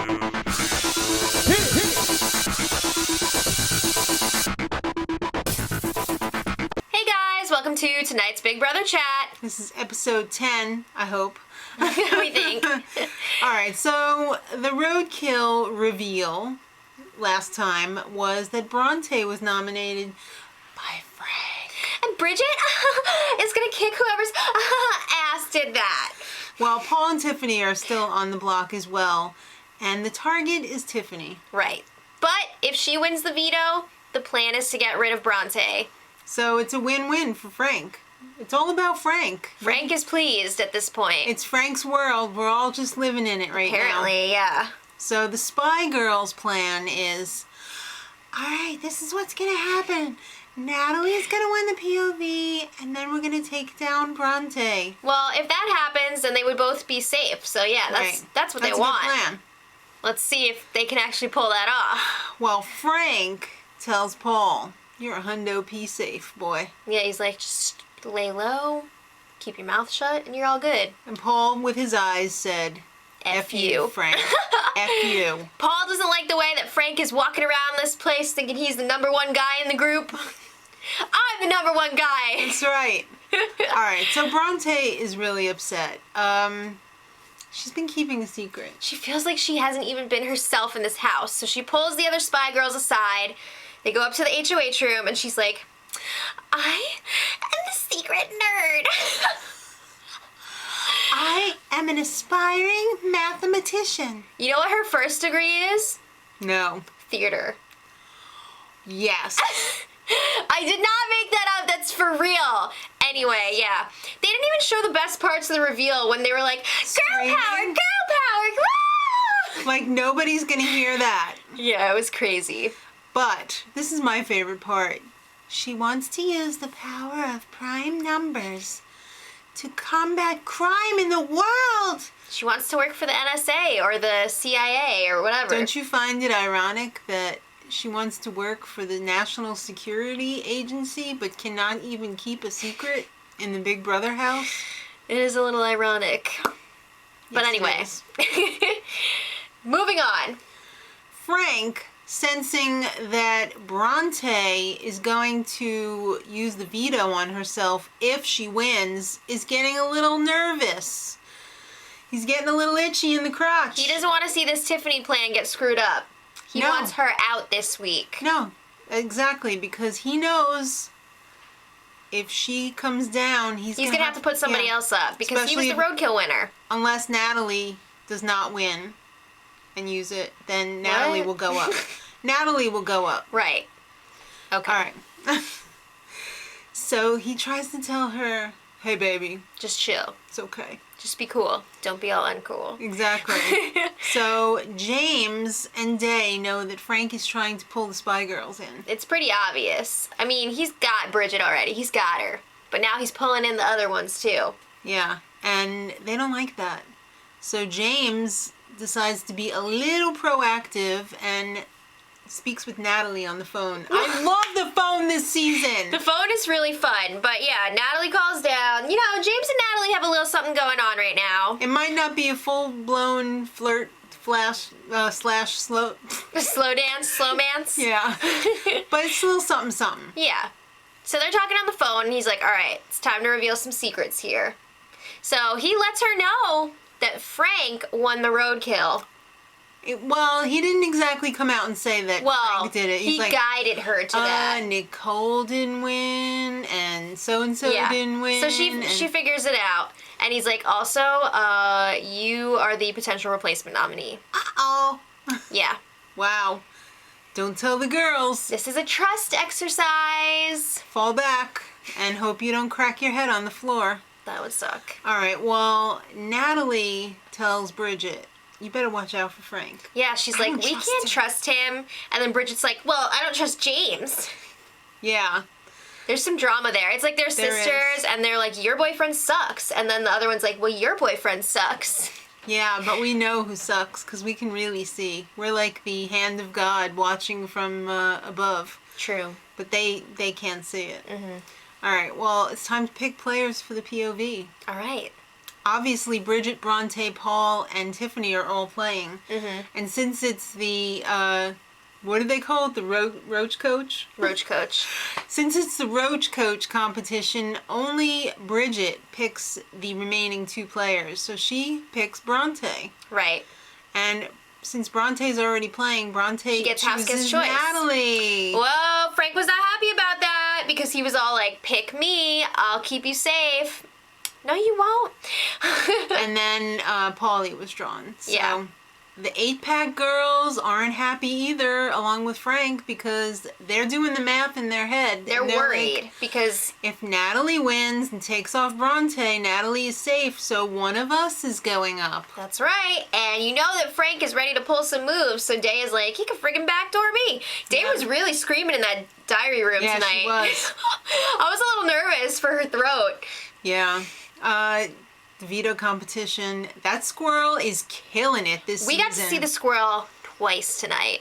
Hey guys, welcome to tonight's Big Brother Chat. This is episode 10, I hope. We think. Alright, so the roadkill reveal last time was that Bronte was nominated by Frank. And Bridget is gonna kick whoever's ass did that. Well, Paul and Tiffany are still on the block as well, and the target is Tiffany. Right. But if she wins the veto, the plan is to get rid of Bronte. So it's a win-win for Frank. It's all about Frank. Frank is pleased at this point. It's Frank's world. We're all just living in it right now. Apparently, yeah. So the Spy Girls plan is, alright, this is what's gonna happen. Natalie's gonna win the POV, and then we're gonna take down Bronte. Well, if that happens, then they would both be safe. So yeah, that's what they want. That's a good plan. Let's see if they can actually pull that off. Well, Frank tells Paul, you're a hundo P safe, boy. Yeah, he's like, just lay low, keep your mouth shut, and you're all good. And Paul, with his eyes, said, F you, Frank. F you. Paul doesn't like the way that Frank is walking around this place thinking he's the number one guy in the group. I'm the number one guy. That's right. Alright, so Bronte is really upset. She's been keeping a secret. She feels like she hasn't even been herself in this house. So she pulls the other Spy Girls aside. They go up to the HOH room and she's like, I am the secret nerd. I am an aspiring mathematician. You know what her first degree is? No. Theater. Yes. I did not make that up. That's for real. Anyway, yeah. They didn't even show the best parts of the reveal when they were like, girl power, girl power, woo! Like nobody's gonna hear that. Yeah, it was crazy. But this is my favorite part. She wants to use the power of prime numbers to combat crime in the world. She wants to work for the NSA or the CIA or whatever. Don't you find it ironic that she wants to work for the National Security Agency but cannot even keep a secret in the Big Brother house? It is a little ironic. But anyway, moving on. Frank, sensing that Bronte is going to use the veto on herself if she wins, is getting a little nervous. He's getting a little itchy in the crotch. He doesn't want to see this Tiffany plan get screwed up. He wants her out this week. No, exactly, because he knows if she comes down, he's going to have to put somebody else up, because he was the roadkill winner. Unless Natalie does not win and use it, then Natalie will go up. Natalie will go up. Right. Okay. All right. So he tries to tell her, hey, baby. Just chill. It's okay. Just be cool. Don't be all uncool. Exactly. So James and Day know that Frank is trying to pull the Spy Girls in. It's pretty obvious. I mean, he's got Bridget already. He's got her. But now he's pulling in the other ones, too. Yeah. And they don't like that. So James decides to be a little proactive and speaks with Natalie on the phone. I love the phone this season. The phone is really fun. But yeah, Natalie calls down. You know, James and Natalie have a little something going on right now. It might not be a full-blown flirt slash slow... Slow dance, slow mance? Yeah. But it's a little something. Yeah. So they're talking on the phone and he's like, all right, it's time to reveal some secrets here. So he lets her know that Frank won the roadkill. Well, he didn't exactly come out and say that Frank did it. He guided her to that. Nicole didn't win, and so-and-so didn't win. So she figures it out. And he's like, also, you are the potential replacement nominee. Uh-oh. Yeah. Wow. Don't tell the girls. This is a trust exercise. Fall back and hope you don't crack your head on the floor. That would suck. All right, well, Natalie tells Bridget, you better watch out for Frank. Yeah, she's like, we can't trust him. And then Bridget's like, well, I don't trust James. Yeah. There's some drama there. It's like they're sisters, and they're like, your boyfriend sucks. And then the other one's like, well, your boyfriend sucks. Yeah, but we know who sucks, because we can really see. We're like the hand of God watching from above. True. But they can't see it. Mm-hmm. All right, well, it's time to pick players for the POV. All right. obviously Bridget, Bronte, Paul, and Tiffany are all playing. Mm-hmm. And since it's the, what do they call it? The Roach Coach? Roach Coach. Since it's the Roach Coach competition, only Bridget picks the remaining 2 players. So she picks Bronte. Right. And since Bronte's already playing, Bronte She gets house guest chooses choice. Natalie. Whoa, Frank was not happy about that because he was all like, pick me, I'll keep you safe. No, you won't. And then Paulie was drawn. So Yeah. the 8-pack girls aren't happy either, along with Frank, because they're doing the math in their head. They're and worried like, because if Natalie wins and takes off Bronte, Natalie is safe, so one of us is going up. that's right. And you know that Frank is ready to pull some moves, so Day is like, he can friggin' backdoor me. Day was really screaming in that diary room Yeah, tonight. she was. I was a little nervous for her throat. Yeah. The veto competition. That squirrel is killing it this We season. got to see the squirrel twice tonight.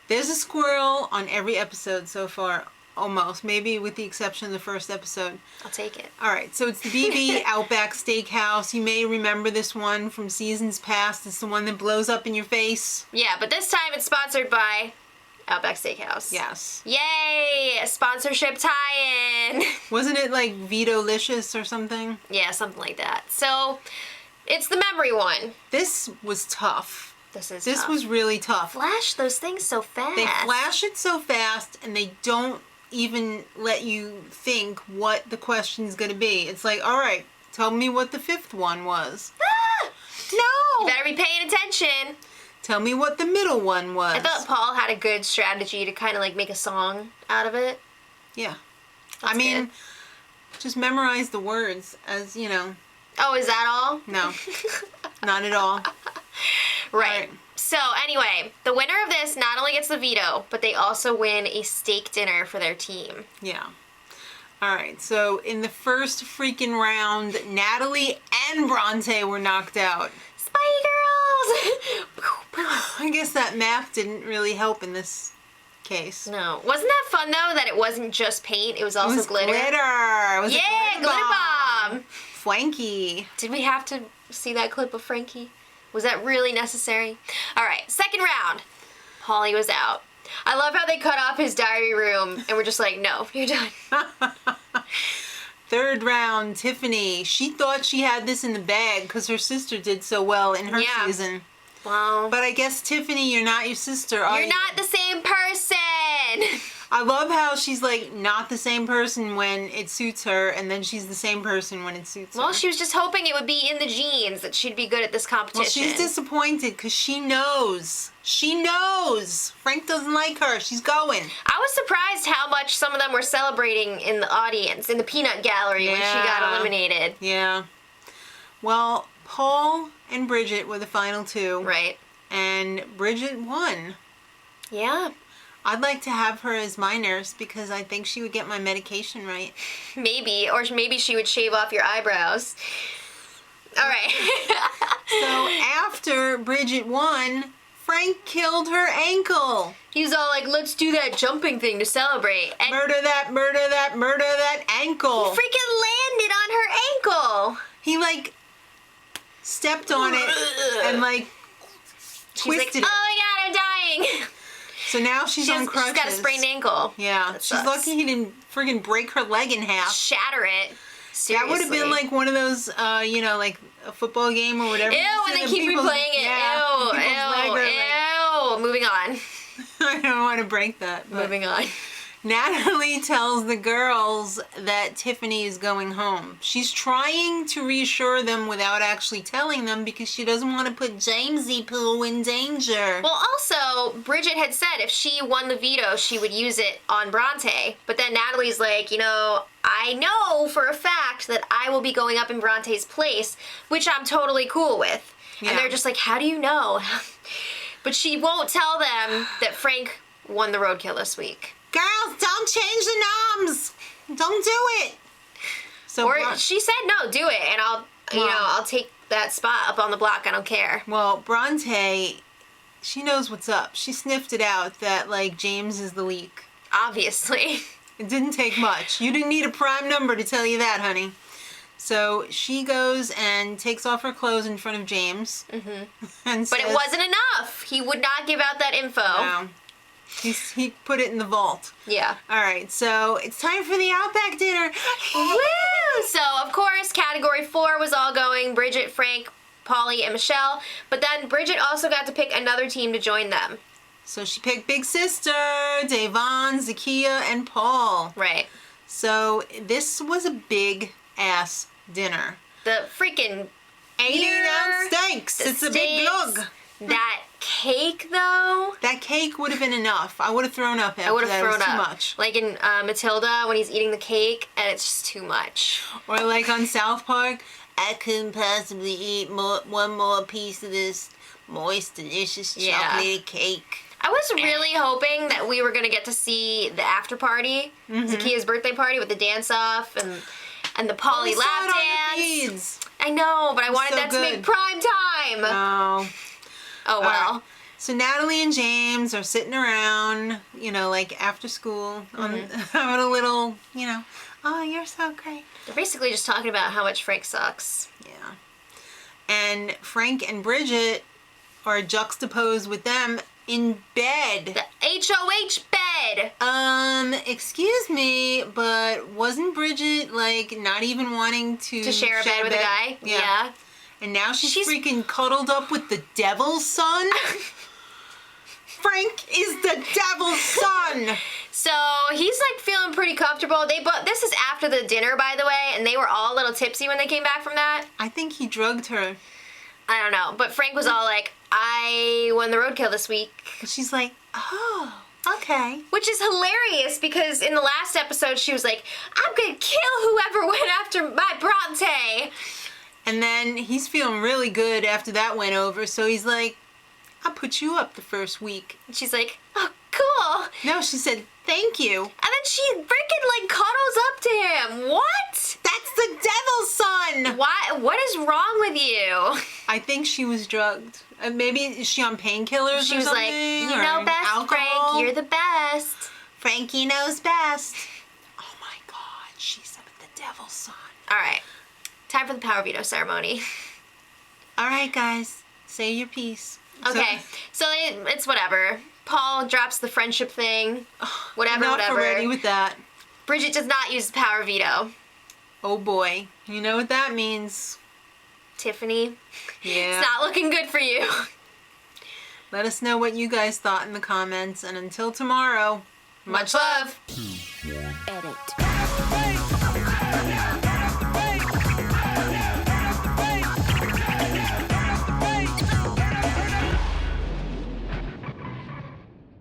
There's a squirrel on every episode so far, almost. Maybe with the exception of the first episode. I'll take it. All right, so it's the BB Outback Steakhouse. You may remember this one from seasons past. It's the one that blows up in your face. Yeah, but this time it's sponsored by Outback Steakhouse. Yes. Yay! A sponsorship tie-in. Wasn't it like Vito-licious or something? Yeah, something like that. So, it's the memory one. This was tough. This is This tough. was really tough. Flash those things so fast. They flash it so fast, and they don't even let you think what the question's going to be. It's like, all right, tell me what the 5th one was. Ah! No! You better be paying attention. Tell me what the middle one was. I thought Paul had a good strategy to kind of like make a song out of it. Yeah. That's I mean, good. just memorize the words as, you know. Oh, is that all? No. Not at all. Right. Right. So, anyway, the winner of this not only gets the veto, but they also win a steak dinner for their team. Yeah. All right. So, in the first freaking round, Natalie and Bronte were knocked out. Spy Girls! I guess that math didn't really help in this case. No. Wasn't that fun, though, that it wasn't just paint, it was also It was glitter? It was Yeah, a glitter bomb! Flanky. Did we have to see that clip of Frankie? Was that really necessary? All right, second round. Paulie was out. I love how they cut off his diary room and we're just like, no, you're done. Third round, Tiffany. She thought she had this in the bag because her sister did so well in her Yeah. season. Well, But I guess, Tiffany, you're not your sister, are you're you? not the same person. I love how she's like not the same person when it suits her, and then she's the same person when it suits her. Well, she was just hoping it would be in the genes that she'd be good at this competition. Well, she's disappointed because she knows. She knows. Frank doesn't like her. She's going. I was surprised how much some of them were celebrating in the audience, in the peanut gallery when she got Yeah. eliminated. Yeah. Well, Paul and Bridget were the final 2. Right. And Bridget won. Yeah. I'd like to have her as my nurse because I think she would get my medication right. Maybe. Or maybe she would shave off your eyebrows. All right. So after Bridget won, Frank killed her ankle. He was all like, let's do that jumping thing to celebrate. And Murder that, murder that, murder that ankle. he freaking landed on her ankle. He like stepped on it and like She's like, twisted oh it. my god, I'm dying. So now she's on crutches. She's got a sprained ankle. Yeah, That she's sucks. lucky he didn't friggin' break her leg in half. Shatter it. Seriously. That would have been like one of those, like a football game or whatever. Ew, You when see they the keep people's- replaying it. yeah, Ew, people's leg are like- ew. Moving on. I don't want to break that. But Moving on. Natalie tells the girls that Tiffany is going home. She's trying to reassure them without actually telling them because she doesn't want to put Jamesy Poo in danger. Well, also, Bridget had said if she won the veto, she would use it on Bronte. But then Natalie's like, I know for a fact that I will be going up in Bronte's place, which I'm totally cool with. Yeah. And they're just like, how do you know? But she won't tell them that Frank won the roadkill this week. Girls, don't change the noms. Don't do it. So Or she said, no, do it, and I'll take that spot up on the block. I don't care. well, Bronte, she knows what's up. She sniffed it out that like James is the leak. Obviously. It didn't take much. You didn't need a prime number to tell you that, honey. So she goes and takes off her clothes in front of James. Mm-hmm. And But it wasn't enough. He would not give out that info. No. He put it in the vault. Yeah. All right, so it's time for the Outback dinner. Woo! So, of course, category 4 was all going Bridget, Frank, Polly, and Michelle. But then Bridget also got to pick another team to join them. So she picked Big Sister, Davon, Zakiya, and Paul. Right. So this was a big ass dinner. The freaking 80-ounce steaks. It's a big lug. That cake, though. That cake would have been enough. I would have thrown up after I would have that. thrown It was up. too much. Like in Matilda when he's eating the cake and it's just too much. Or like on South Park, I couldn't possibly eat one more piece of this moist, delicious chocolate cake. I was really hoping that we were going to get to see the after party, Zakiya's birthday party with the dance off and the Polly lap dance. I know, but I wanted that to make prime time. No. Oh well. Right. So Natalie and James are sitting around, like after school, having a little, oh, you're so great. They're basically just talking about how much Frank sucks. Yeah. And Frank and Bridget are juxtaposed with them in bed. The HOH bed. Excuse me, but wasn't Bridget, not even wanting to share a bed with a guy? Yeah. And now she's freaking cuddled up with the devil's son? Frank is the devil's son! So he's feeling pretty comfortable. This is after the dinner, by the way, and they were all a little tipsy when they came back from that. I think he drugged her. I don't know, but Frank was all like, I won the roadkill this week. She's like, oh, okay. Which is hilarious because in the last episode she was like, I'm gonna kill whoever went after my Bronte. And then he's feeling really good after that went over, so he's like, I'll put you up the first week. And she's like, oh, cool. No, she said, thank you. And then she freaking cuddles up to him. What? That's the devil's son. Why? What is wrong with you? I think she was drugged. Maybe is she on painkillers or something? She was like, you know best, alcohol? Frank. You're the best. Frankie knows best. Oh my God, she's the devil's son. All right. Time for the power veto ceremony. All right, guys. Say your piece. Okay. So it's whatever. Paul drops the friendship thing. Whatever, not whatever. Ready with that. Bridget does not use the power veto. Oh boy. You know what that means. Tiffany. Yeah. It's not looking good for you. Let us know what you guys thought in the comments. And until tomorrow, much love. Edit.